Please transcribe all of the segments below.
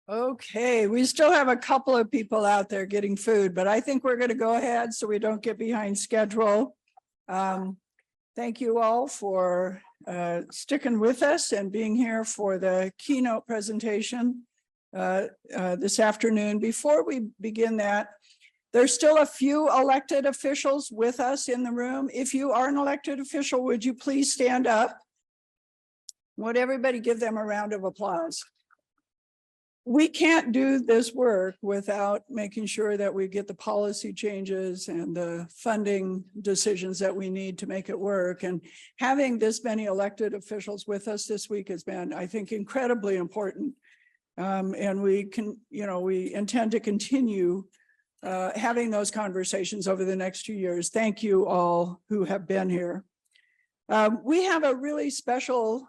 Okay, we still have a couple of people out there getting food, but I think we're going to go ahead so we don't get behind schedule. Thank you all for sticking with us and being here for the keynote presentation this afternoon. Before we begin that, there's still a few elected officials with us in the room. If you are an elected official, would you please stand up? Would everybody give them a round of applause? We can't do this work without making sure that we get the policy changes and the funding decisions that we need to make it work. And having this many elected officials with us this week has been, I think, incredibly important. And we intend to continue having those conversations over the next 2 years. Thank you all who have been here. We have a really special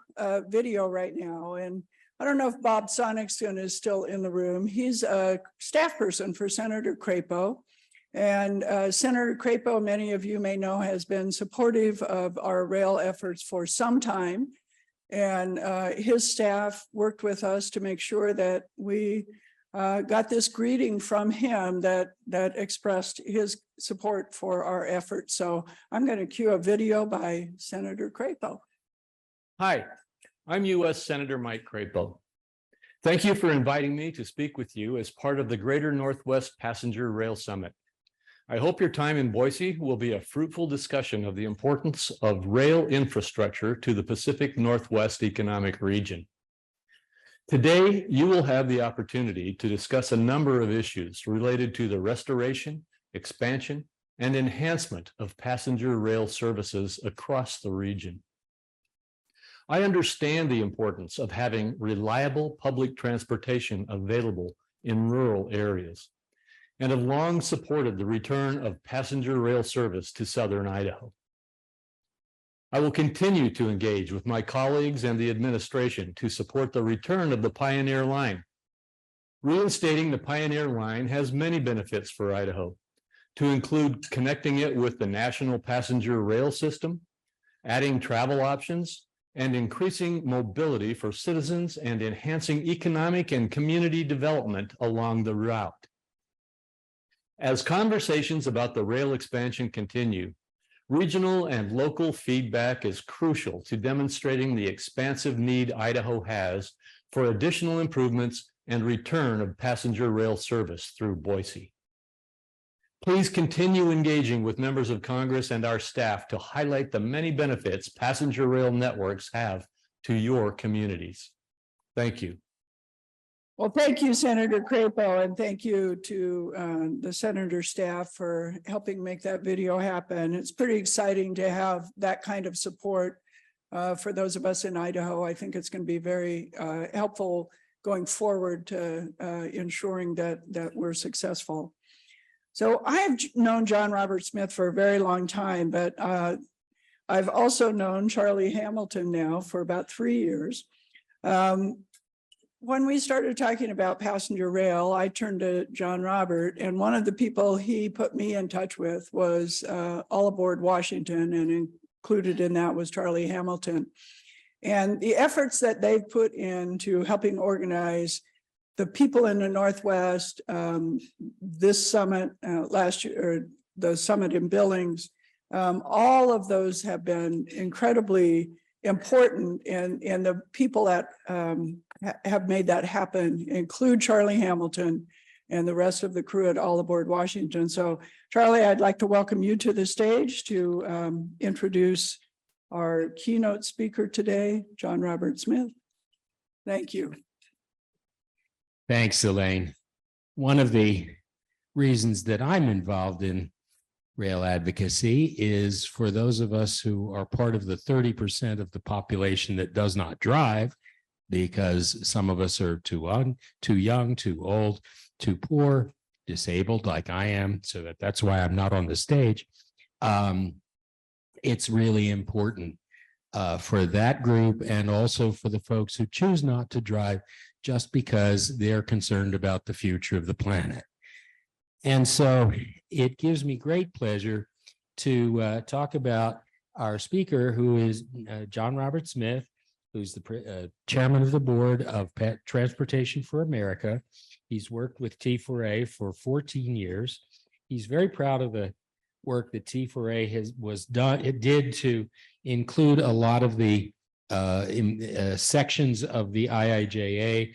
video right now, and I don't know if Bob Sonickson is still in the room. He's a staff person for Senator Crapo. And Senator Crapo, many of you may know, has been supportive of our rail efforts for some time. And his staff worked with us to make sure that we got this greeting from him that expressed his support for our efforts. So I'm going to cue a video by Senator Crapo. Hi. I'm U.S. Senator Mike Crapo. Thank you for inviting me to speak with you as part of the Greater Northwest Passenger Rail Summit. I hope your time in Boise will be a fruitful discussion of the importance of rail infrastructure to the Pacific Northwest economic region. Today, you will have the opportunity to discuss a number of issues related to the restoration, expansion, and enhancement of passenger rail services across the region. I understand the importance of having reliable public transportation available in rural areas and have long supported the return of passenger rail service to southern Idaho. I will continue to engage with my colleagues and the administration to support the return of the Pioneer Line. Reinstating the Pioneer Line has many benefits for Idaho, to include connecting it with the national passenger rail system, adding travel options, and increasing mobility for citizens and enhancing economic and community development along the route. As conversations about the rail expansion continue, regional and local feedback is crucial to demonstrating the expansive need Idaho has for additional improvements and return of passenger rail service through Boise. Please continue engaging with members of Congress and our staff to highlight the many benefits passenger rail networks have to your communities. Thank you. Well, thank you, Senator Crapo, and thank you to the senator staff for helping make that video happen. It's pretty exciting to have that kind of support for those of us in Idaho. I think it's going to be very helpful going forward to ensuring that we're successful. So I have known John Robert Smith for a very long time, but I've also known Charlie Hamilton now for about 3 years. When we started talking about passenger rail, I turned to John Robert, and one of the people he put me in touch with was All Aboard Washington, and included in that was Charlie Hamilton. And the efforts that they've put into helping organize the people in the Northwest, this summit last year, or the summit in Billings, all of those have been incredibly important, and the people that have made that happen include Charlie Hamilton and the rest of the crew at All Aboard Washington. So Charlie, I'd like to welcome you to the stage to introduce our keynote speaker today, John Robert Smith. Thank you. Thanks, Elaine. One of the reasons that I'm involved in rail advocacy is for those of us who are part of the 30% of the population that does not drive, because some of us are too young, too old, too poor, disabled like I am, so that's why I'm not on the stage. It's really important for that group, and also for the folks who choose not to drive just because they're concerned about the future of the planet. And so it gives me great pleasure to talk about our speaker, who is John Robert Smith, who's the chairman of the board of Transportation for America. He's worked with T4A for 14 years. He's very proud of the work that T4A did to include a lot of the sections of the IIJA,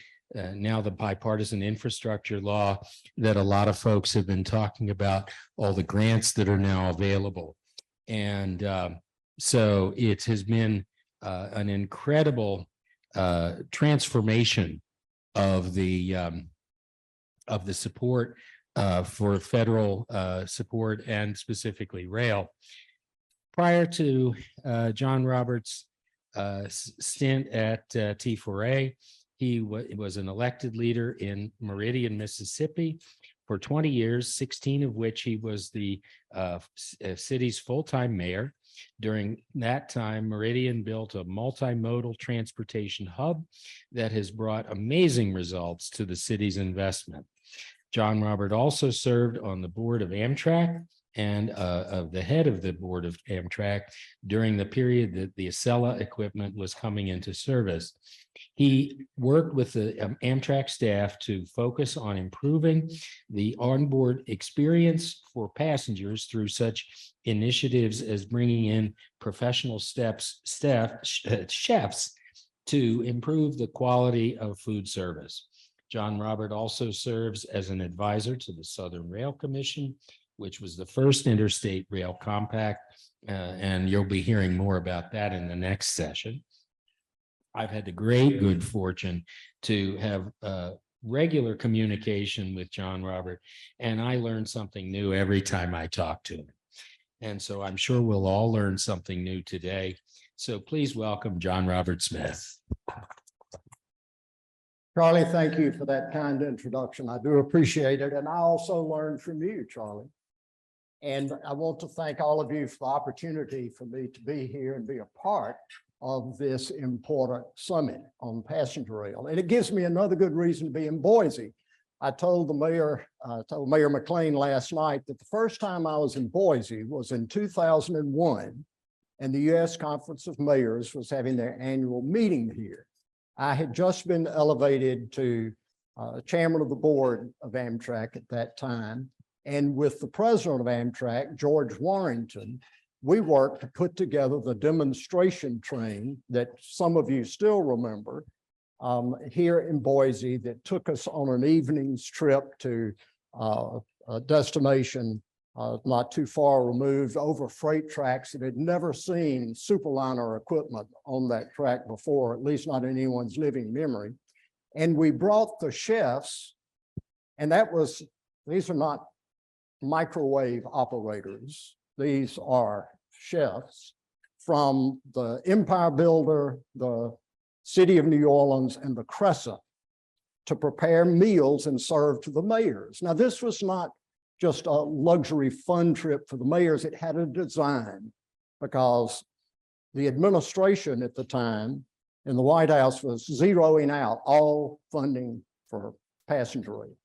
now the bipartisan infrastructure law that a lot of folks have been talking about, all the grants that are now available. And so it has been an incredible transformation of the support for federal support and specifically rail. Prior to John Roberts' stint at T4A, he was an elected leader in Meridian, Mississippi for 20 years, 16 of which he was the city's full-time mayor. During that time, Meridian built a multimodal transportation hub that has brought amazing results to the city's investment. John Robert also served on the board of Amtrak and of the head of the board of Amtrak during the period that the Acela equipment was coming into service. He worked with the Amtrak staff to focus on improving the onboard experience for passengers through such initiatives as bringing in professional chefs to improve the quality of food service. John Robert also serves as an advisor to the Southern Rail Commission, which was the first interstate rail compact, and you'll be hearing more about that in the next session. I've had the great good fortune to have regular communication with John Robert, and I learn something new every time I talk to him. And so I'm sure we'll all learn something new today. So please welcome John Robert Smith. Charlie, thank you for that kind introduction. I do appreciate it. And I also learned from you, Charlie. And I want to thank all of you for the opportunity for me to be here and be a part of this important summit on passenger rail. And it gives me another good reason to be in Boise. I told Mayor McLean last night that the first time I was in Boise was in 2001, and the U.S. Conference of Mayors was having their annual meeting here. I had just been elevated to chairman of the board of Amtrak at that time. And with the president of Amtrak, George Warrington, we worked to put together the demonstration train that some of you still remember here in Boise that took us on an evening's trip to a destination not too far removed over freight tracks that had never seen superliner equipment on that track before, at least not in anyone's living memory. And we brought the chefs, and these are not microwave operators. These are chefs from the Empire Builder, the City of New Orleans, and the Crescent to prepare meals and serve to the mayors. Now, this was not just a luxury fun trip for the mayors. It had a design because the administration at the time in the White House was zeroing out all funding for passenger rail.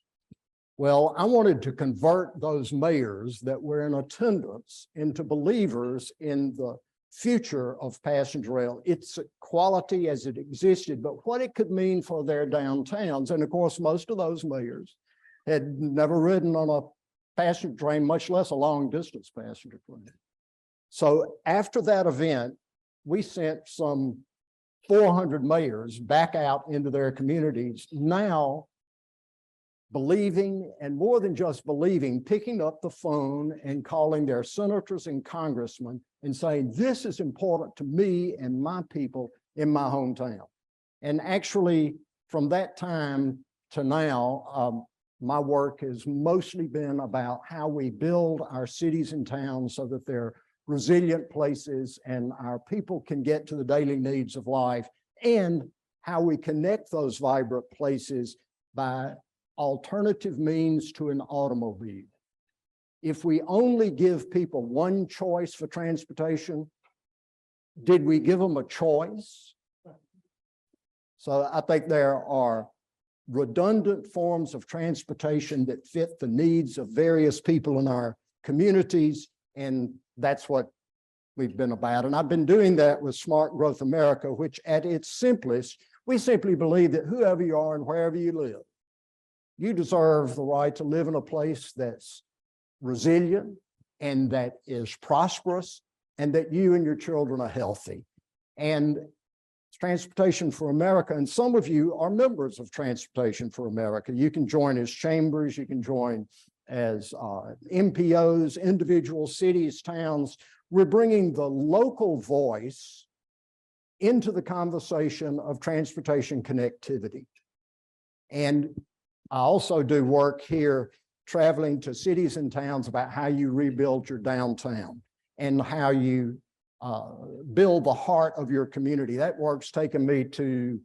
Well, I wanted to convert those mayors that were in attendance into believers in the future of passenger rail, its quality as it existed, but what it could mean for their downtowns. And of course, most of those mayors had never ridden on a passenger train, much less a long distance passenger train. So after that event, we sent some 400 mayors back out into their communities, now believing, and more than just believing, picking up the phone and calling their senators and congressmen and saying, this is important to me and my people in my hometown. And actually, from that time to now, my work has mostly been about how we build our cities and towns so that they're resilient places and our people can get to the daily needs of life, and how we connect those vibrant places by alternative means to an automobile. If we only give people one choice for transportation, did we give them a choice? So I think there are redundant forms of transportation that fit the needs of various people in our communities, and that's what we've been about. And I've been doing that with Smart Growth America, which at its simplest, we simply believe that whoever you are and wherever you live, you deserve the right to live in a place that's resilient and that is prosperous and that you and your children are healthy. And Transportation for America, and some of you are members of Transportation for America. You can join as chambers, you can join as MPOs, individual cities, towns. We're bringing the local voice into the conversation of transportation connectivity. And I also do work here traveling to cities and towns about how you rebuild your downtown and how you build the heart of your community. That work's taken me to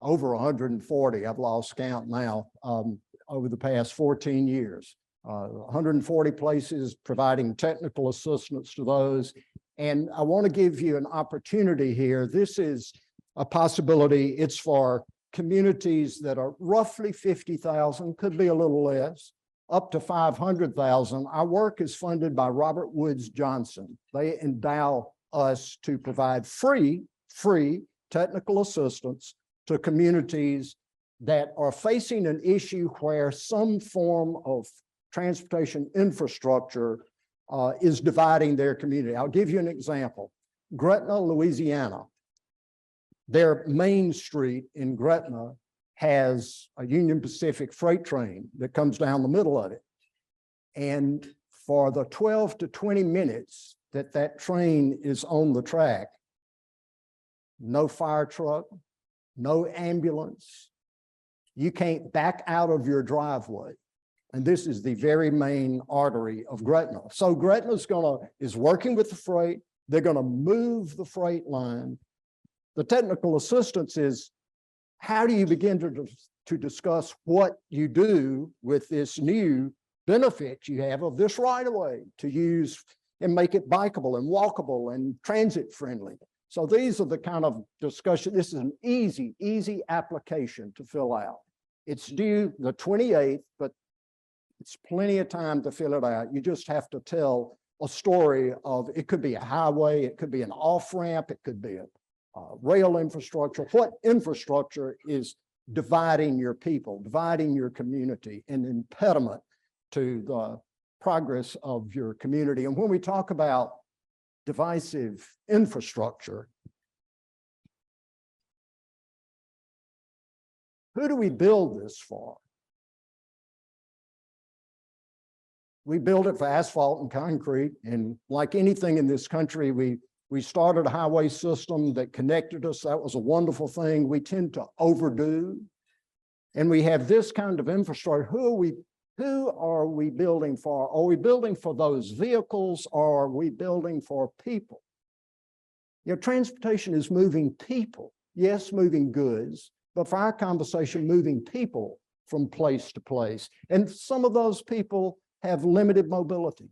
over 140, I've lost count now, over the past 14 years. 140 places, providing technical assistance to those. And I want to give you an opportunity here. This is a possibility. It's for communities that are roughly 50,000, could be a little less, up to 500,000. Our work is funded by Robert Woods Johnson. They endow us to provide free technical assistance to communities that are facing an issue where some form of transportation infrastructure is dividing their community. I'll give you an example. Gretna, Louisiana. Their main street in Gretna has a Union Pacific freight train that comes down the middle of it. And for the 12 to 20 minutes that that train is on the track, no fire truck, no ambulance, you can't back out of your driveway. And this is the very main artery of Gretna. So Gretna's is working with the freight. They're gonna move the freight line. The technical assistance is, how do you begin to discuss what you do with this new benefit you have of this right of way to use and make it bikeable and walkable and transit friendly? So these are the kind of discussion. This is an easy application to fill out. It's due the 28th, but it's plenty of time to fill it out. You just have to tell a story of, it could be a highway, it could be an off-ramp, it could be a rail infrastructure. What infrastructure is dividing your people, dividing your community, an impediment to the progress of your community? And when we talk about divisive infrastructure, who do we build this for? We build it for asphalt and concrete, and like anything in this country, we started a highway system that connected us. That was a wonderful thing. We tend to overdo, and we have this kind of infrastructure. Who are we building for? Are we building for those vehicles, or are we building for people? You know, transportation is moving people. Yes, moving goods, but for our conversation, moving people from place to place. And some of those people have limited mobility.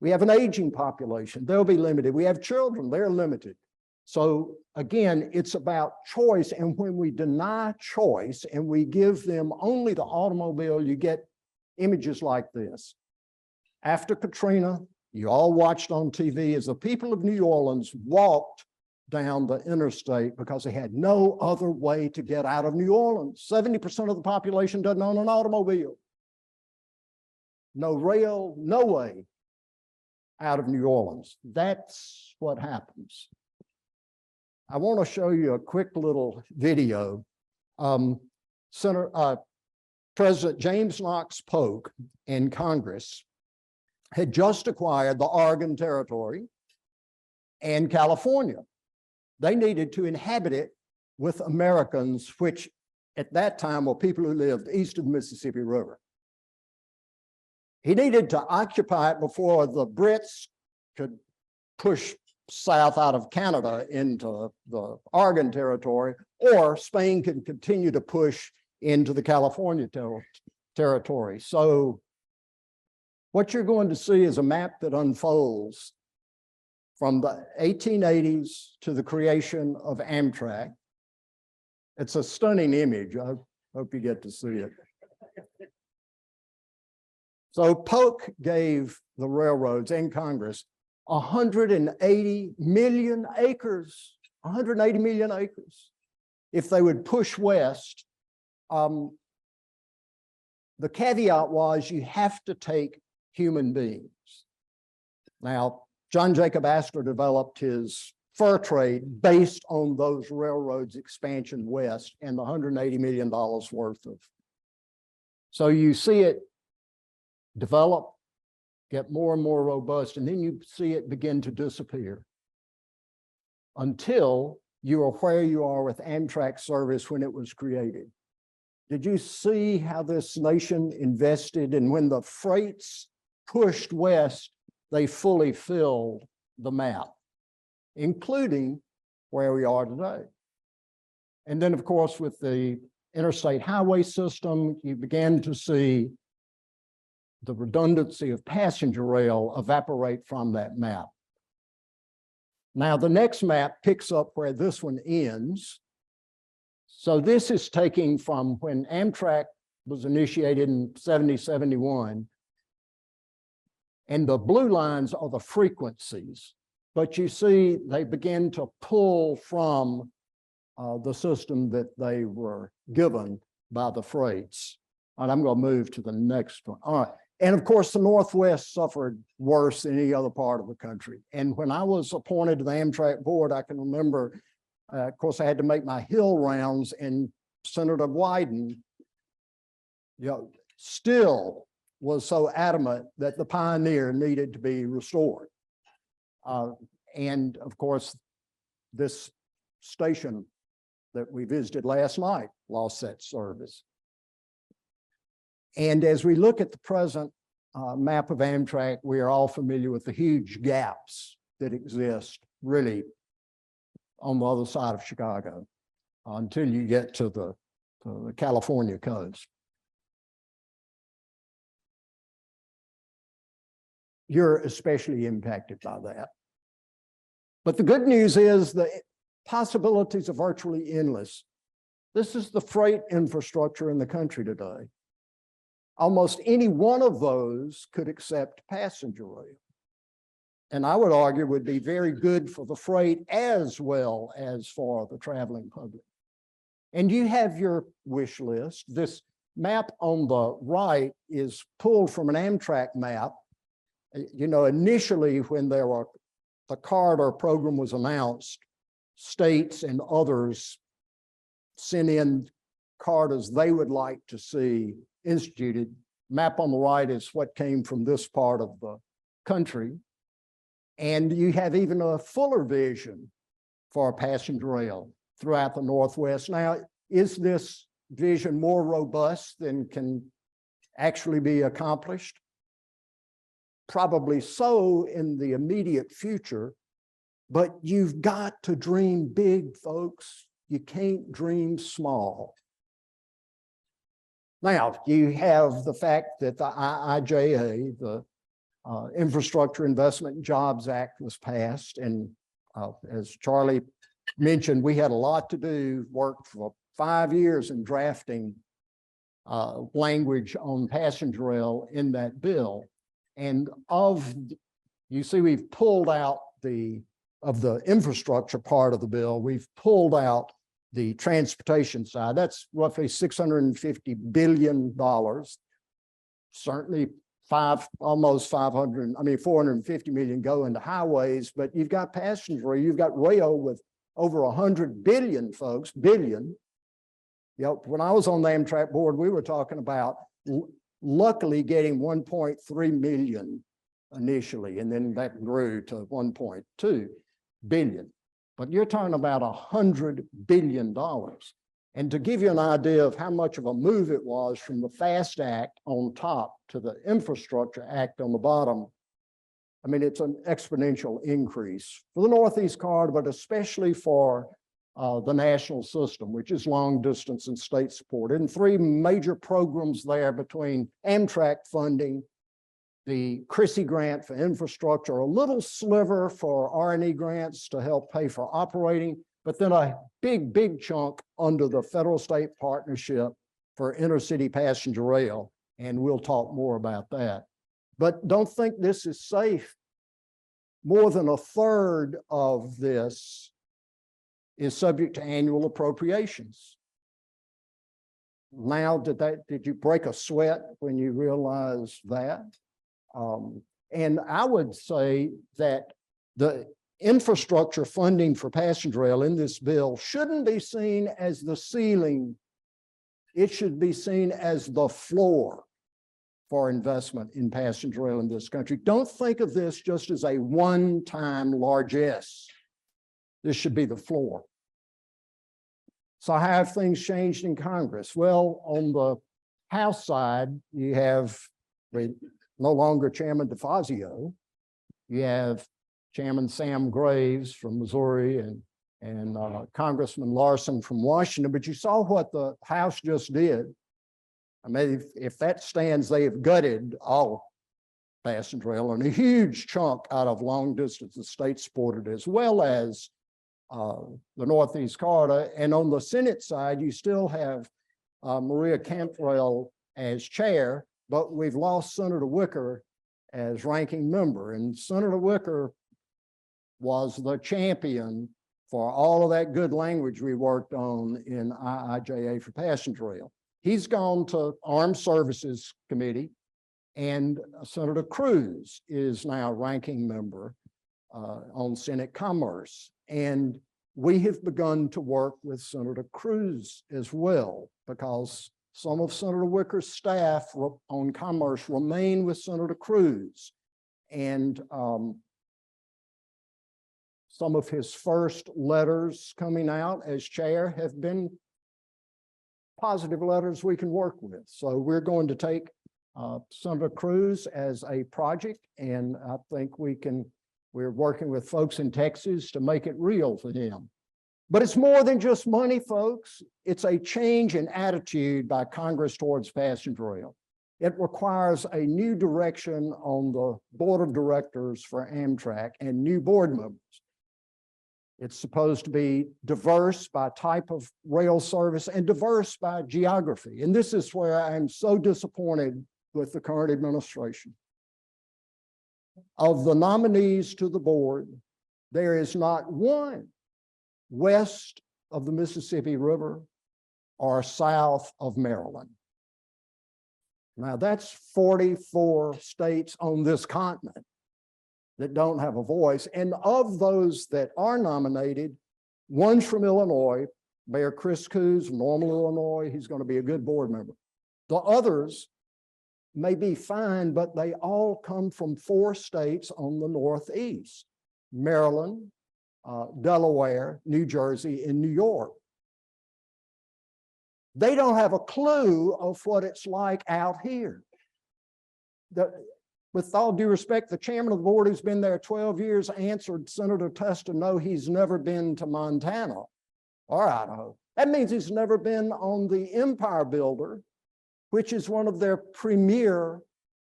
We have an aging population, they'll be limited. We have children, they're limited. So again, it's about choice. And when we deny choice and we give them only the automobile, you get images like this. After Katrina, you all watched on TV as the people of New Orleans walked down the interstate because they had no other way to get out of New Orleans. 70% of the population doesn't own an automobile. No rail, no way out of New Orleans. That's what happens. I want to show you a quick little video. President James Knox Polk in Congress had just acquired the Oregon Territory and California. They needed to inhabit it with Americans, which at that time were people who lived east of the Mississippi River. He needed to occupy it before the Brits could push south out of Canada into the Oregon Territory, or Spain could continue to push into the California territory. So what you're going to see is a map that unfolds from the 1880s to the creation of Amtrak. It's a stunning image. I hope you get to see it. So Polk gave the railroads and Congress 180 million acres, 180 million acres. If they would push west, the caveat was you have to take human beings. Now, John Jacob Astor developed his fur trade based on those railroads expansion west and the $180 million worth of. So you see it develop, get more and more robust, and then you see it begin to disappear until you are where you are with Amtrak service when it was created. Did you see how this nation invested? And when the freights pushed west, they fully filled the map, including where we are today. And then, of course, with the interstate highway system, you began to see the redundancy of passenger rail evaporate from that map. Now, the next map picks up where this one ends. So this is taking from when Amtrak was initiated in 71, and the blue lines are the frequencies. But you see, they begin to pull from the system that they were given by the freights. And I'm going to move to the next one. All right. And of course, the Northwest suffered worse than any other part of the country. And when I was appointed to the Amtrak board, I can remember, of course, I had to make my hill rounds, and Senator Wyden, still was so adamant that the Pioneer needed to be restored. And of course, this station that we visited last night lost that service. And as we look at the present map of Amtrak, we are all familiar with the huge gaps that exist really on the other side of Chicago until you get to the California coast. You're especially impacted by that. But the good news is the possibilities are virtually endless. This is the freight infrastructure in the country today. Almost any one of those could accept passenger rail. And I would argue would be very good for the freight as well as for the traveling public. And you have your wish list. This map on the right is pulled from an Amtrak map. Initially when the corridor program was announced, states and others sent in corridors they would like to see instituted. Map on the right is what came from this part of the country. And you have even a fuller vision for passenger rail throughout the Northwest. Now, is this vision more robust than can actually be accomplished? Probably so in the immediate future, but you've got to dream big, folks. You can't dream small. Now, you have the fact that the IIJA, the Infrastructure Investment and Jobs Act, was passed. And as Charlie mentioned, we had a lot to do, worked for 5 years in drafting language on passenger rail in that bill. And you see, we've pulled out of the infrastructure part of the bill, we've pulled out the transportation side. That's roughly $650 billion. Certainly almost 450 million go into highways, but you've got passenger, you've got rail with over 100 billion, folks, billion. When I was on the Amtrak board, we were talking about luckily getting 1.3 million initially, and then that grew to 1.2 billion. But you're talking about $100 billion. And to give you an idea of how much of a move it was from the FAST Act on top to the Infrastructure Act on the bottom, I mean, it's an exponential increase for the Northeast Corridor, but especially for the national system, which is long distance and state supported. And 3 major programs there between Amtrak funding, the Chrissy grant for infrastructure, a little sliver for R&E grants to help pay for operating, but then a big chunk under the federal state partnership for intercity passenger rail. And we'll talk more about that. But don't think this is safe. more than a third of this is subject to annual appropriations. Now, did you break a sweat when you realized that? And I would say that the infrastructure funding for passenger rail in this bill shouldn't be seen as the ceiling. It should be seen as the floor for investment in passenger rail in this country. Don't think of this just as a one-time largesse. This should be the floor. So how have things changed in Congress? Well, on the House side, you have no longer Chairman DeFazio. You have Chairman Sam Graves from Missouri and Congressman Larson from Washington. But you saw what the House just did. I mean, if that stands, they have gutted all passenger rail and a huge chunk out of long distance the state supported, as well as the Northeast Corridor. And on the Senate side, you still have Maria Cantrell as chair, but we've lost Senator Wicker as ranking member. And Senator Wicker was the champion for all of that good language we worked on in IIJA for passenger rail. He's gone to Armed Services Committee, and Senator Cruz is now ranking member on Senate Commerce. And we have begun to work with Senator Cruz as well, because some of Senator Wicker's staff on Commerce remain with Senator Cruz. And some of his first letters coming out as chair have been positive letters we can work with. So we're going to take Senator Cruz as a project, and I think we're working with folks in Texas to make it real for him. But it's more than just money, folks. It's a change in attitude by Congress towards passenger rail. It requires a new direction on the board of directors for Amtrak and new board members. It's supposed to be diverse by type of rail service and diverse by geography. And this is where I'm so disappointed with the current administration. Of the nominees to the board, there is not one west of the Mississippi River or south of Maryland. Now that's 44 states on this continent that don't have a voice. And of those that are nominated, one's from Illinois, Mayor Chris Coos from Normal, Illinois. He's going to be a good board member. The others may be fine, but they all come from 4 states on the Northeast: Maryland, Delaware, New Jersey, and New York. They don't have a clue of what it's like out here. With all due respect, the chairman of the board who's been there 12 years answered Senator Testa, no, he's never been to Montana or Idaho. That means he's never been on the Empire Builder, which is one of their premier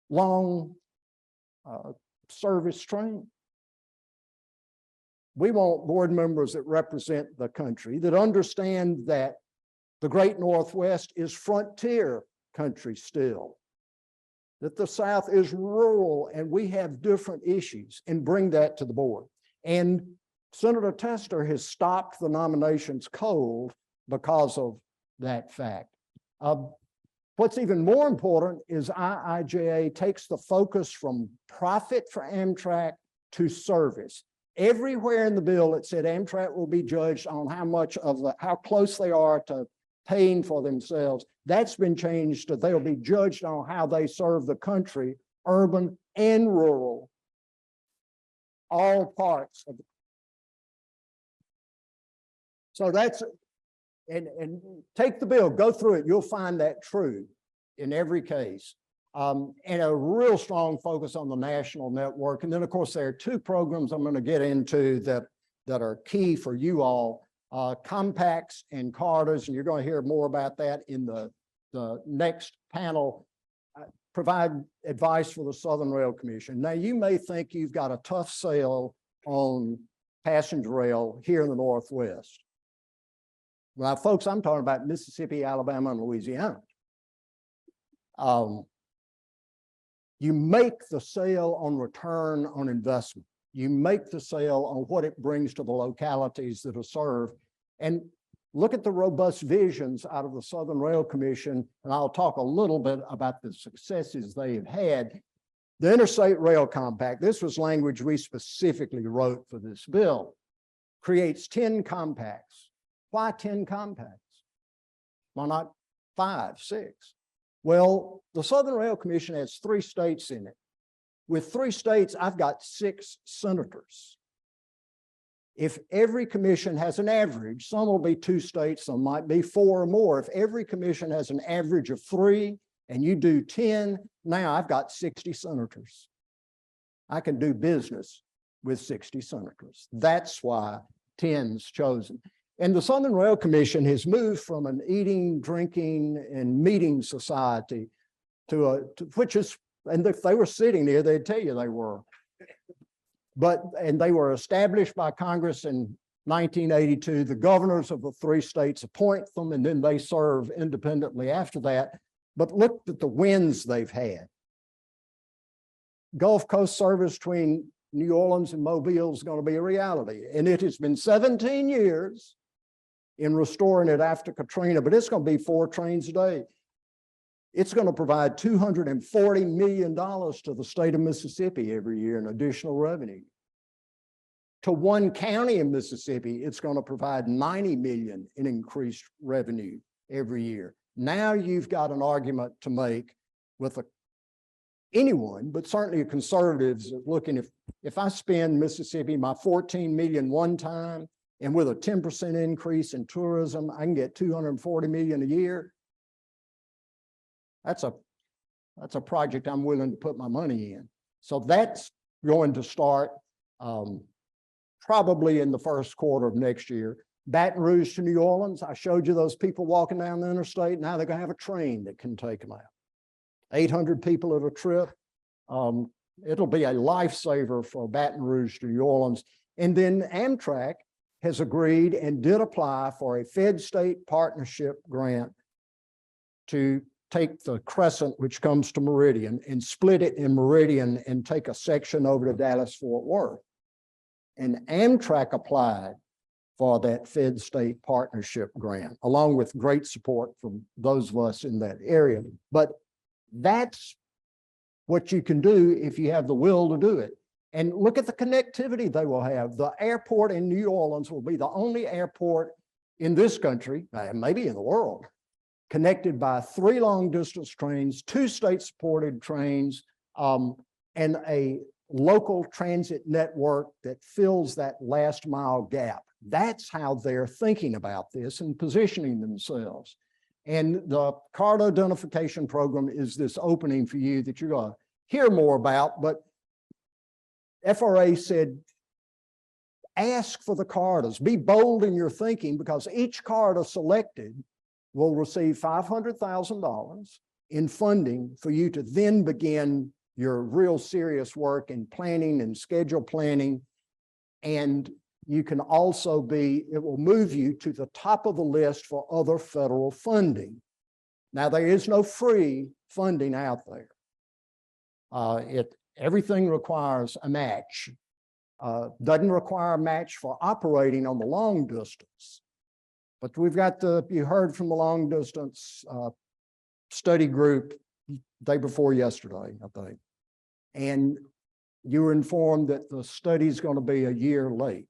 long service trains. We want board members that represent the country, that understand that the Great Northwest is frontier country still, that the South is rural and we have different issues, and bring that to the board. And Senator Tester has stopped the nominations cold because of that fact. What's even more important is IIJA takes the focus from profit for Amtrak to service. Everywhere in the bill it said Amtrak will be judged on how close they are to paying for themselves. That's been changed to they'll be judged on how they serve the country, urban and rural, all parts of it. So that's, and take the bill, go through it, you'll find that true in every case. And a real strong focus on the national network. And then of course, there are 2 programs I'm going to get into that are key for you all, compacts and corridors, and you're going to hear more about that in the next panel. Provide advice for the Southern Rail Commission. Now, you may think you've got a tough sale on passenger rail here in the Northwest. Well, folks, I'm talking about Mississippi, Alabama, and Louisiana. You make the sale on return on investment. You make the sale on what it brings to the localities that are served. And look at the robust visions out of the Southern Rail Commission, and I'll talk a little bit about the successes they have had. The Interstate Rail Compact, this was language we specifically wrote for this bill, creates 10 compacts. Why 10 compacts? Why not 5, 6? Well, the Southern Rail Commission has 3 states in it. With 3 states, I've got 6 senators. If every commission has an average, some will be 2 states, some might be 4 or more. If every commission has an average of 3 and you do 10, now I've got 60 senators. I can do business with 60 senators. That's why 10's chosen. And the Southern Rail Commission has moved from an eating, drinking, and meeting society to which is, and if they were sitting there, they'd tell you they were. And they were established by Congress in 1982. The governors of the 3 states appoint them, and then they serve independently after that. But look at the wins they've had. Gulf Coast service between New Orleans and Mobile is going to be a reality. And it has been 17 years in restoring it after Katrina, but it's going to be 4 trains a day. It's going to provide $240 million to the state of Mississippi every year in additional revenue. To one county in Mississippi, it's going to provide $90 million in increased revenue every year. Now you've got an argument to make with anyone, but certainly conservatives looking, if I spend Mississippi my $14 million one time, and with a 10% increase in tourism, I can get $240 million a year. That's a project I'm willing to put my money in. So that's going to start probably in the first quarter of next year. Baton Rouge to New Orleans, I showed you those people walking down the interstate. Now they're going to have a train that can take them out. 800 people at a trip. It'll be a lifesaver for Baton Rouge to New Orleans. And then Amtrak has agreed and did apply for a Fed-state partnership grant to take the Crescent, which comes to Meridian, and split it in Meridian and take a section over to Dallas-Fort Worth. And Amtrak applied for that Fed-state partnership grant, along with great support from those of us in that area. But that's what you can do if you have the will to do it. And look at the connectivity they will have. The airport in New Orleans will be the only airport in this country, maybe in the world, connected by 3 long-distance trains, 2 state-supported trains, and a local transit network that fills that last mile gap. That's how they're thinking about this and positioning themselves. And the card identification program is this opening for you that you're going to hear more about, but FRA said, ask for the CARDAs. Be bold in your thinking, because each CARDA selected will receive $500,000 in funding for you to then begin your real serious work in planning and schedule planning. And you can also it will move you to the top of the list for other federal funding. Now, there is no free funding out there. Everything requires a match. Doesn't require a match for operating on the long distance. But we've got you heard from the long distance study group day before yesterday, I think. And you were informed that the study is going to be a year late.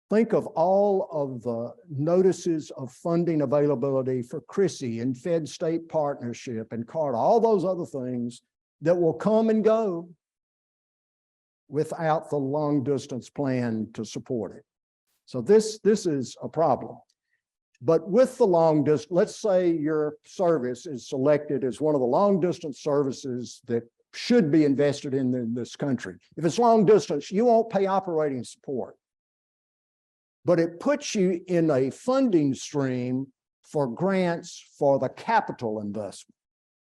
Think of all of the notices of funding availability for CRISI and Fed State Partnership and CARTA, all those other things that will come and go without the long distance plan to support it. So this is a problem. But with the long distance, let's say your service is selected as one of the long distance services that should be invested in this country. If it's long distance, you won't pay operating support. But it puts you in a funding stream for grants for the capital investment.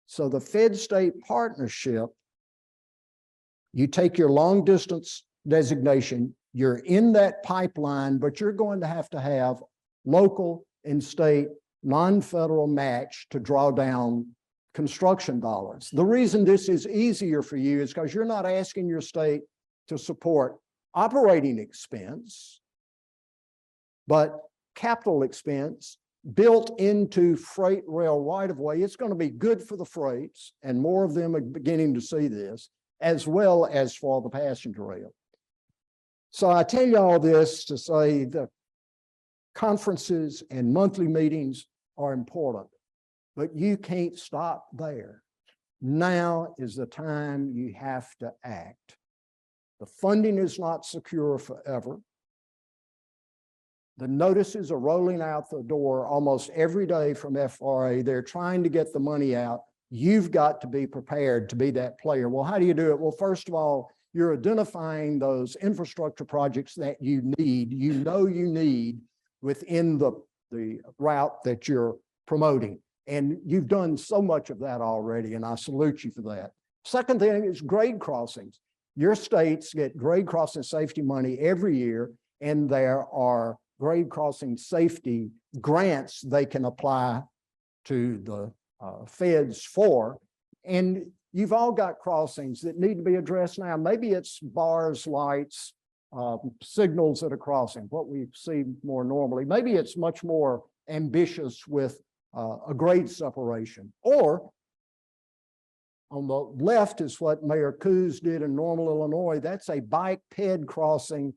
So the Fed-state partnership, you take your long distance designation, you're in that pipeline, but you're going to have local and state non-federal match to draw down construction dollars. The reason this is easier for you is because you're not asking your state to support operating expense, but capital expense built into freight rail right-of-way. It's going to be good for the freights, and more of them are beginning to see this, as well as for the passenger rail. So I tell you all this to say that conferences and monthly meetings are important, but you can't stop there. Now is the time you have to act. The funding is not secure forever. The notices are rolling out the door almost every day from FRA. They're trying to get the money out. You've got to be prepared to be that player. Well, how do you do it? Well, first of all, you're identifying those infrastructure projects that you need, you need within the route that you're promoting. And you've done so much of that already, and I salute you for that. Second thing is grade crossings. Your states get grade crossing safety money every year, and there are grade crossing safety grants they can apply to the feds for. And you've all got crossings that need to be addressed now. Maybe it's bars, lights, signals at a crossing, what we see more normally. Maybe it's much more ambitious with a grade separation. Or on the left is what Mayor Coos did in Normal, Illinois. That's a bike ped crossing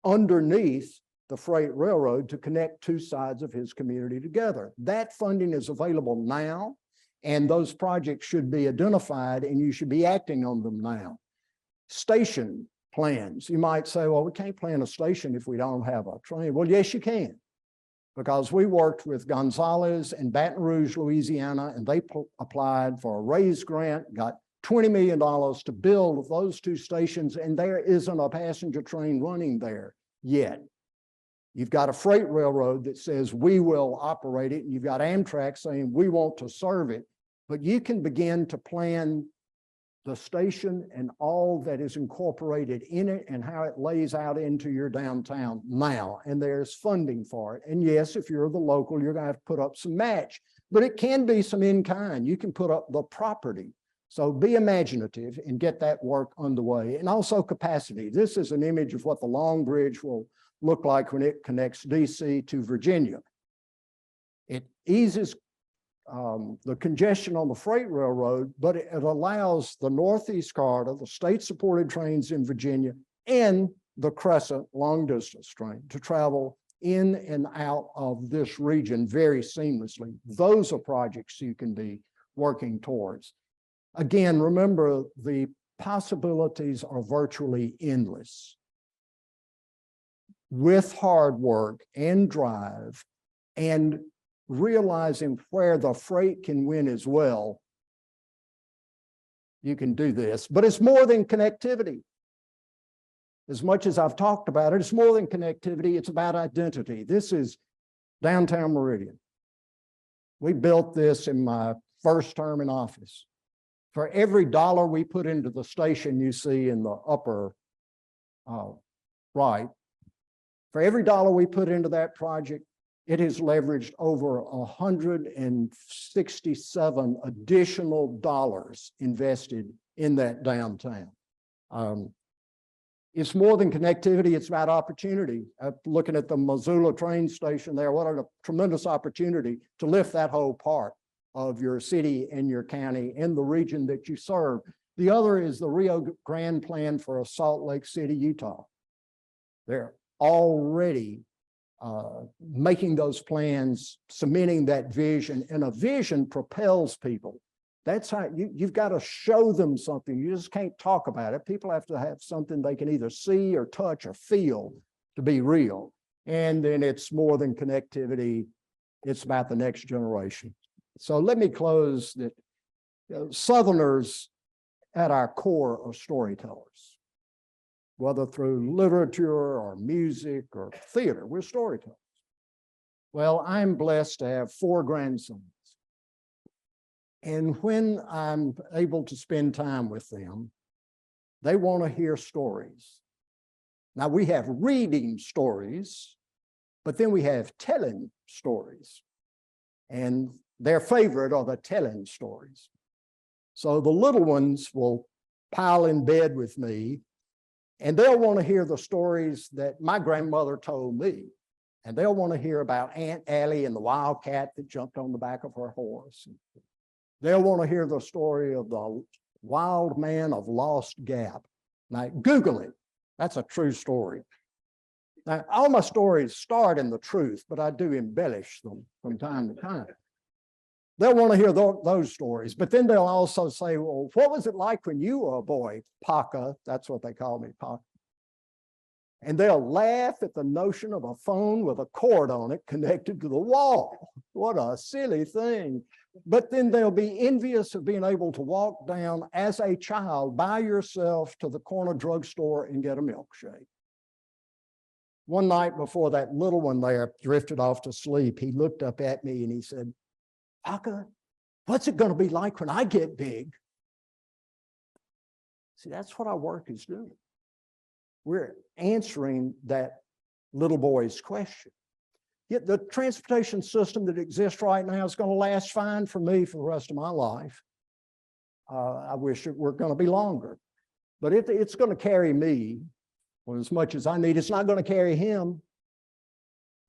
underneath the freight railroad to connect two sides of his community together. That funding is available now, and those projects should be identified, and you should be acting on them now. Station plans. You might say, well, we can't plan a station if we don't have a train. Well, yes, you can, because we worked with Gonzales in Baton Rouge, Louisiana, and they applied for a raise grant, got $20 million to build those two stations, and there isn't a passenger train running there yet. You've got a freight railroad that says we will operate it, and you've got Amtrak saying we want to serve it, but you can begin to plan the station and all that is incorporated in it and how it lays out into your downtown now, and there's funding for it. And yes, if you're the local, you're going to have to put up some match, but it can be some in-kind. You can put up the property. So be imaginative and get that work underway. And also capacity. This is an image of what the Long Bridge will look like when it connects DC to Virginia. It eases the congestion on the freight railroad, but it allows the Northeast Corridor, the state-supported trains in Virginia, and the Crescent long-distance train to travel in and out of this region very seamlessly. Those are projects you can be working towards. Again, remember, the possibilities are virtually endless. With hard work and drive and realizing where the freight can win as well, you can do this. But it's more than connectivity. As much as I've talked about it, it's more than connectivity. It's about identity. This is downtown Meridian. We built this in my first term in office. For every dollar we put into the station you see in the upper right, for every dollar we put into that project, it has leveraged over 167 additional dollars invested in that downtown. It's more than connectivity, it's about opportunity. Looking at the Missoula train station there, what a tremendous opportunity to lift that whole part of your city and your county and the region that you serve. The other is the Rio Grande plan for Salt Lake City, Utah. They're already making those plans, cementing that vision, and a vision propels people. That's how you've got to show them something. You just can't talk about it. People have to have something they can either see or touch or feel to be real. And then it's more than connectivity. It's about the next generation. So let me close that Southerners at our core are storytellers. Whether through literature or music or theater, we're storytellers. Well, I'm blessed to have 4 grandsons. And when I'm able to spend time with them, they want to hear stories. Now, we have reading stories, but then we have telling stories. And their favorite are the telling stories. So the little ones will pile in bed with me And they'll want to hear the stories that my grandmother told me. And they'll want to hear about Aunt Allie and the wildcat that jumped on the back of her horse. They'll want to hear the story of the wild man of Lost Gap. Now, Google it. That's a true story. Now, all my stories start in the truth, but I do embellish them from time to time. They'll want to hear those stories, but then they'll also say, well, what was it like when you were a boy? Paca, that's what they call me, Paca. And they'll laugh at the notion of a phone with a cord on it connected to the wall. What a silly thing. But then they'll be envious of being able to walk down as a child by yourself to the corner drugstore and get a milkshake. One night before that little one there drifted off to sleep, he looked up at me and he said, Paca, what's it going to be like when I get big? See, that's what our work is doing. We're answering that little boy's question. Yet the transportation system that exists right now is going to last fine for me for the rest of my life. I wish it were going to be longer, but it's going to carry me as much as I need. It's not going to carry him.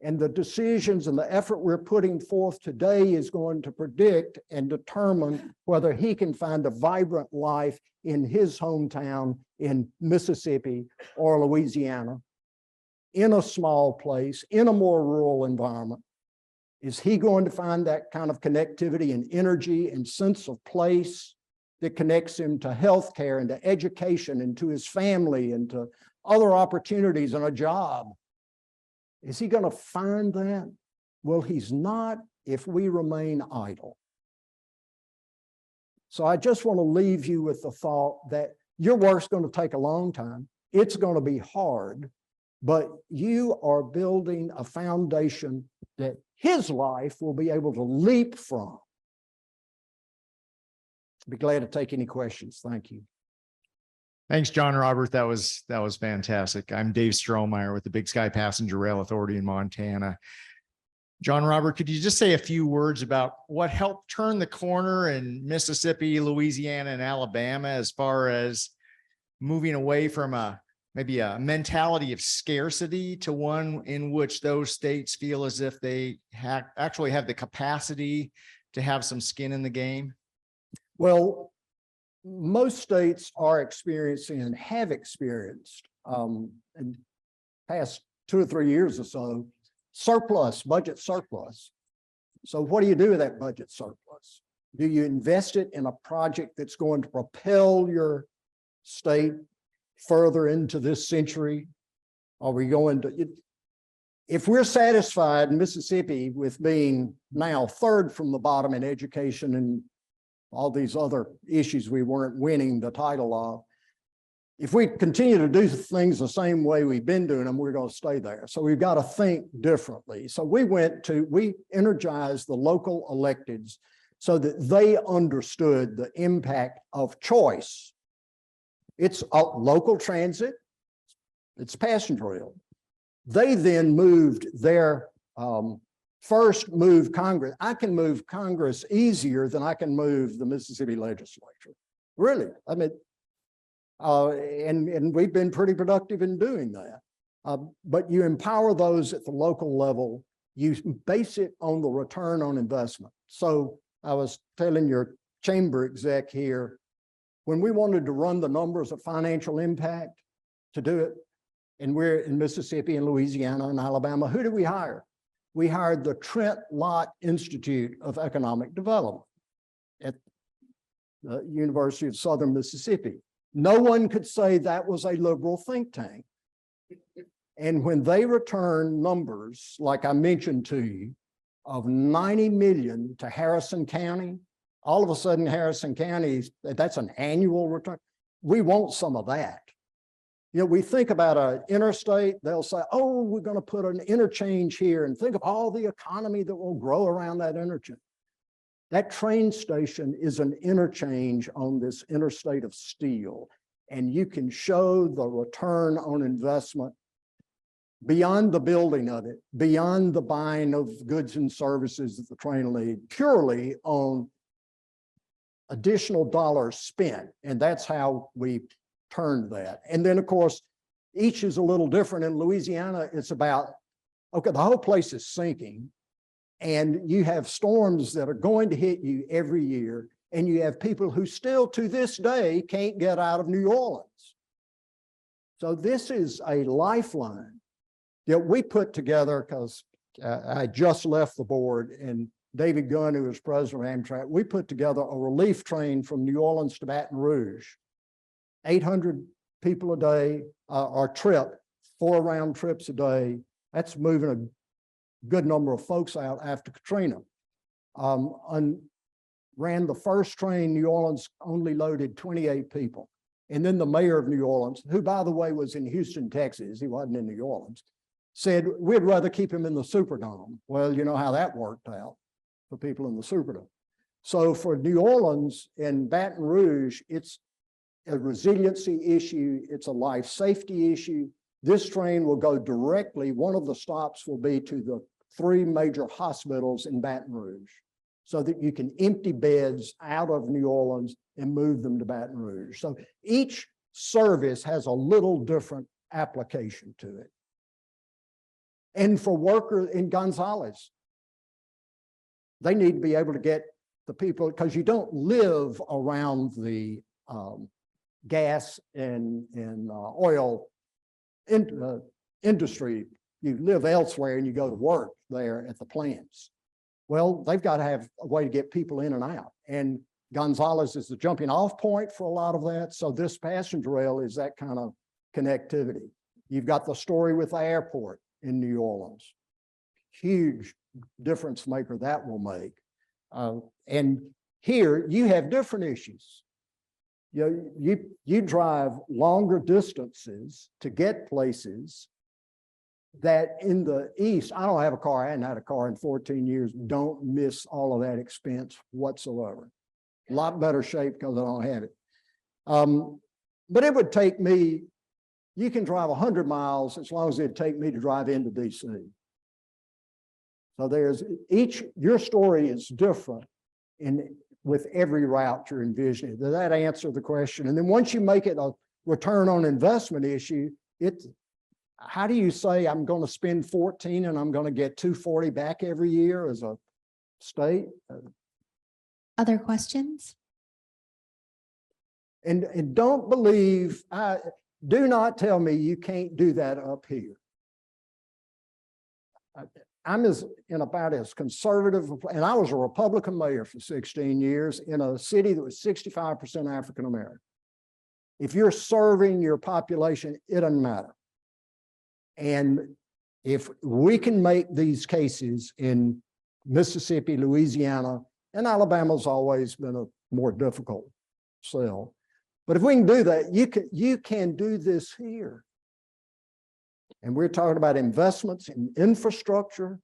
And the decisions and the effort we're putting forth today is going to predict and determine whether he can find a vibrant life in his hometown in Mississippi or Louisiana, in a small place, in a more rural environment. Is he going to find that kind of connectivity and energy and sense of place that connects him to healthcare and to education and to his family and to other opportunities and a job? Is he going to find that? Well, he's not if we remain idle. So I just want to leave you with the thought that your work's going to take a long time. It's going to be hard, but you are building a foundation that his life will be able to leap from. Be glad to take any questions. Thank you. Thanks, John Robert. That was fantastic. I'm Dave Strohmeyer with the Big Sky Passenger Rail Authority in Montana. John Robert, could you just say a few words about what helped turn the corner in Mississippi, Louisiana, and Alabama as far as moving away from maybe a mentality of scarcity to one in which those states feel as if they actually have the capacity to have some skin in the game? Well, most states are experiencing and have experienced in the past 2 or 3 years or so, budget surplus. So what do you do with that budget surplus? Do you invest it in a project that's going to propel your state further into this century? Are we going to, if we're satisfied in Mississippi with being now third from the bottom in education and all these other issues we weren't winning the title of, if we continue to do things the same way we've been doing them, we're going to stay there. So we've got to think differently. So we energized the local electeds so that they understood the impact of choice. It's a local transit, it's passenger rail. They then moved their first move Congress. I can move Congress easier than I can move the Mississippi legislature. Really, I mean, and we've been pretty productive in doing that. But you empower those at the local level. You base it on the return on investment. So I was telling your chamber exec here, when we wanted to run the numbers of financial impact to do it, and we're in Mississippi and Louisiana and Alabama, who did we hire? We hired the Trent Lott Institute of Economic Development at the University of Southern Mississippi. No one could say that was a liberal think tank. And when they return numbers, like I mentioned to you, of 90 million to Harrison County, all of a sudden Harrison County, that's an annual return. We want some of that. You know, we think about an interstate, they'll say, oh, we're going to put an interchange here, and think of all the economy that will grow around that interchange. That train station is an interchange on this interstate of steel, and you can show the return on investment beyond the building of it, beyond the buying of goods and services that the train will need, purely on additional dollars spent. And that's how we turned that. And then, of course, each is a little different. In Louisiana, it's about, okay, the whole place is sinking. And you have storms that are going to hit you every year. And you have people who still to this day can't get out of New Orleans. So this is a lifeline that we put together because I just left the board, and David Gunn, who was president of Amtrak, we put together a relief train from New Orleans to Baton Rouge. 800 people a day, our trip, 4 round trips a day. That's moving a good number of folks out after Katrina. Ran the first train, New Orleans only loaded 28 people. And then the mayor of New Orleans, who by the way was in Houston, Texas, he wasn't in New Orleans, said, we'd rather keep him in the Superdome. Well, you know how that worked out for people in the Superdome. So for New Orleans and Baton Rouge, it's a resiliency issue. It's a life safety issue. This train will go directly, one of the stops will be to the 3 major hospitals in Baton Rouge so that you can empty beds out of New Orleans and move them to Baton Rouge. So each service has a little different application to it. And for workers in Gonzales, they need to be able to get the people, because you don't live around the gas and oil industry. You live elsewhere and you go to work there at the plants. Well, they've got to have a way to get people in and out. And Gonzales is the jumping off point for a lot of that. So this passenger rail is that kind of connectivity. You've got the story with the airport in New Orleans. Huge difference maker that will make. And here you have different issues. You drive longer distances to get places that in the East, I don't have a car, I hadn't had a car in 14 years, don't miss all of that expense whatsoever. A lot better shape because I don't have it. But it would take me, you can drive 100 miles as long as it'd take me to drive into DC. So there's your story is different with every route you're envisioning. Does that answer the question? And then once you make it a return on investment issue, how do you say I'm going to spend 14 and I'm going to get 240 back every year as a state? Other questions? And don't believe, do not tell me you can't do that up here. I'm about as conservative, and I was a Republican mayor for 16 years in a city that was 65% African American. If you're serving your population, it doesn't matter. And if we can make these cases in Mississippi, Louisiana, and Alabama's always been a more difficult sell. But if we can do that, you can do this here. And we're talking about investments in infrastructure,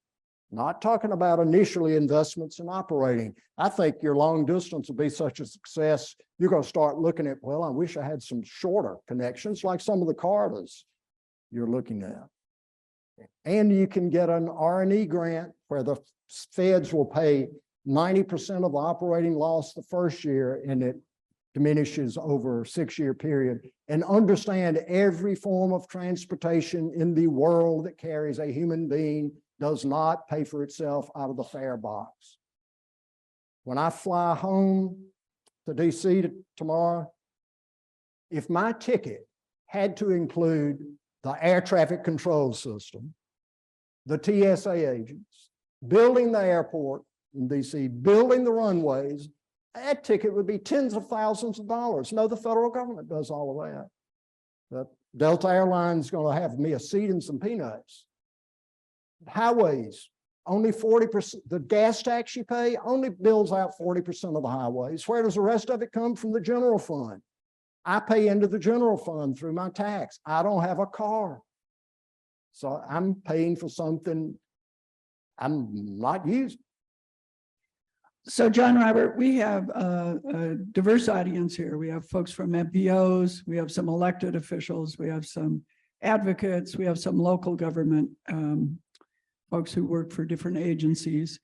not talking about initially investments in operating. I think your long distance will be such a success, you're going to start looking at, well, I wish I had some shorter connections like some of the corridors you're looking at. And you can get an R&E grant where the feds will pay 90% of the operating loss the first year, and it diminishes over a 6-year period. And understand every form of transportation in the world that carries a human being does not pay for itself out of the fare box. When I fly home to DC tomorrow, if my ticket had to include the air traffic control system, the TSA agents, building the airport in DC, building the runways, that ticket would be tens of thousands of dollars. No, the federal government does all of that. The Delta Airlines is going to have me a seat and some peanuts. Highways, only 40%, the gas tax you pay only bills out 40% of the highways. Where does the rest of it come from? The general fund. I pay into the general fund through my tax. I don't have a car. So I'm paying for something I'm not using. So John Robert, we have a diverse audience here. We have folks from MPOs, we have some elected officials, we have some advocates, we have some local government folks who work for different agencies.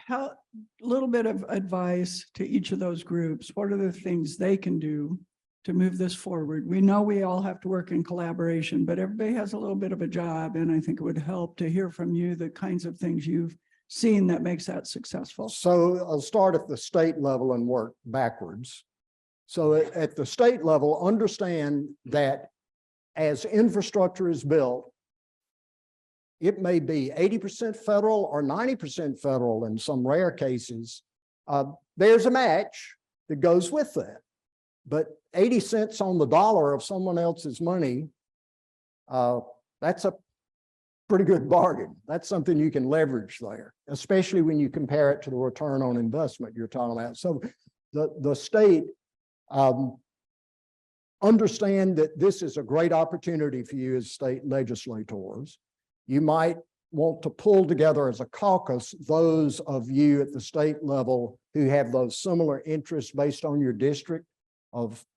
Tell a little bit of advice to each of those groups. What are the things they can do to move this forward. We know we all have to work in collaboration, but everybody has a little bit of a job. And I think it would help to hear from you the kinds of things you've seen that makes that successful. So I'll start at the state level and work backwards. So at the state level, understand that as infrastructure is built, it may be 80% federal or 90% federal in some rare cases. There's a match that goes with that. But 80 cents on the dollar of someone else's money, that's a pretty good bargain. That's something you can leverage there, especially when you compare it to the return on investment you're talking about. So the state, understand that this is a great opportunity for you as state legislators. You might want to pull together as a caucus those of you at the state level who have those similar interests based on your district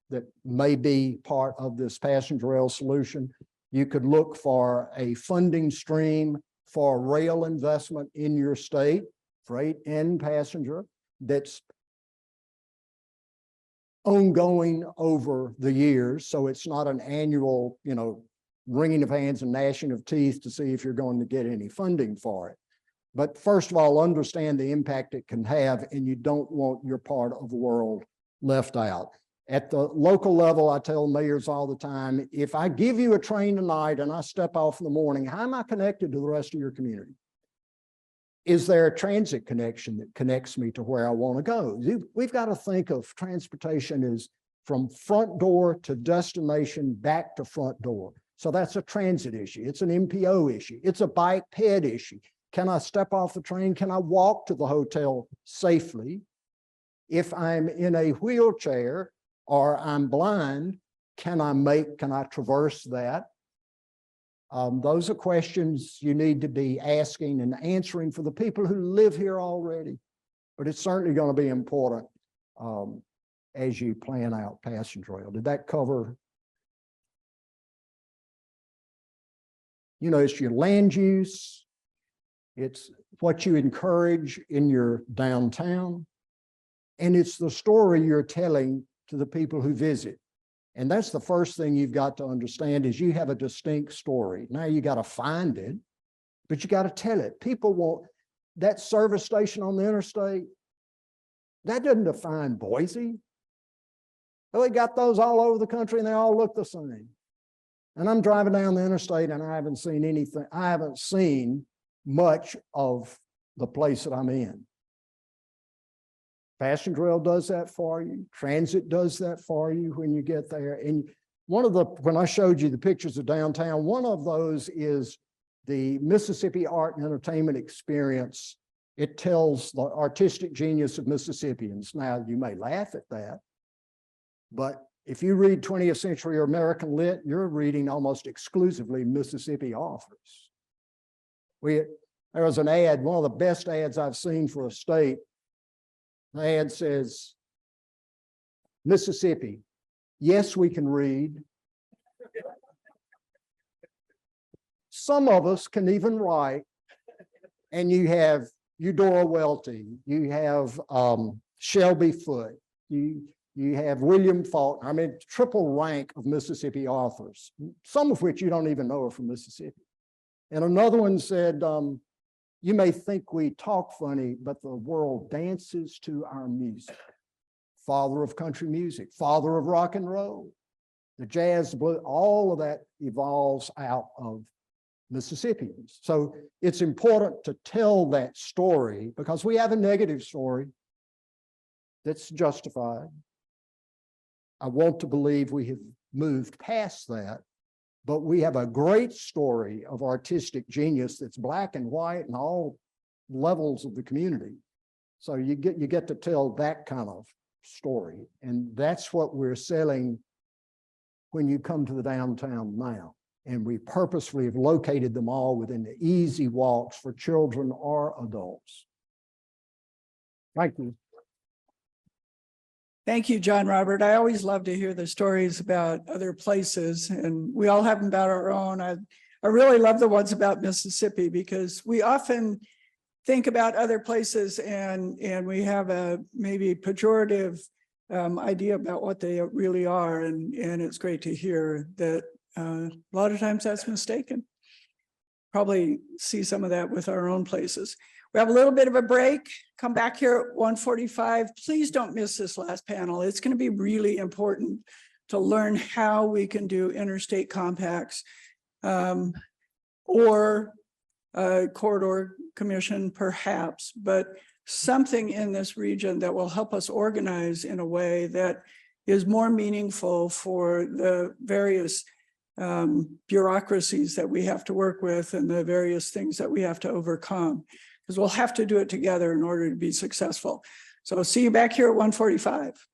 that may be part of this passenger rail solution. You could look for a funding stream for rail investment in your state, freight and passenger, that's ongoing over the years. So it's not an annual, wringing of hands and gnashing of teeth to see if you're going to get any funding for it. But first of all, understand the impact it can have, and you don't want your part of the world left out. At the local level, I tell mayors all the time, if I give you a train tonight and I step off in the morning, how am I connected to the rest of your community? Is there a transit connection that connects me to where I want to go? We've got to think of transportation as from front door to destination, back to front door. So that's a transit issue. It's an MPO issue. It's a bike ped issue. Can I step off the train? Can I walk to the hotel safely? If I'm in a wheelchair or I'm blind, can I traverse that? Those are questions you need to be asking and answering for the people who live here already. But it's certainly going to be important as you plan out passenger rail. Did that cover? It's your land use. It's what you encourage in your downtown. And it's the story you're telling to the people who visit. And that's the first thing you've got to understand is you have a distinct story. Now you got to find it, but you got to tell it. People want that service station on the interstate. That doesn't define Boise. Well, they got those all over the country and they all look the same. And I'm driving down the interstate and I haven't seen anything. I haven't seen much of the place that I'm in. Passenger rail does that for you. Transit does that for you when you get there. And when I showed you the pictures of downtown, one of those is the Mississippi Art and Entertainment Experience. It tells the artistic genius of Mississippians. Now, you may laugh at that, but if you read 20th century or American lit, you're reading almost exclusively Mississippi authors. There was an ad, one of the best ads I've seen for a state. The ad says, Mississippi, yes, we can read. Some of us can even write. And you have Eudora Welty, you have Shelby Foote, you have William Faulkner. I mean, triple rank of Mississippi authors, some of which you don't even know are from Mississippi. And another one said, you may think we talk funny, but the world dances to our music. Father of country music, father of rock and roll, the jazz, the blues, all of that evolves out of Mississippians. So it's important to tell that story because we have a negative story that's justified. I want to believe we have moved past that. But we have a great story of artistic genius that's black and white and all levels of the community. So you get to tell that kind of story. And that's what we're selling when you come to the downtown now. And we purposefully have located them all within the easy walks for children or adults. Thank you. Thank you, John Robert. I always love to hear the stories about other places, and we all have them about our own. I really love the ones about Mississippi because we often think about other places and we have a maybe pejorative idea about what they really are. And it's great to hear that a lot of times that's mistaken. Probably see some of that with our own places. We have a little bit of a break. Come back here at 1:45. Please don't miss this last panel. It's going to be really important to learn how we can do interstate compacts or corridor commission perhaps, but something in this region that will help us organize in a way that is more meaningful for the various bureaucracies that we have to work with and the various things that we have to overcome, because we'll have to do it together in order to be successful. So see you back here at 1:45.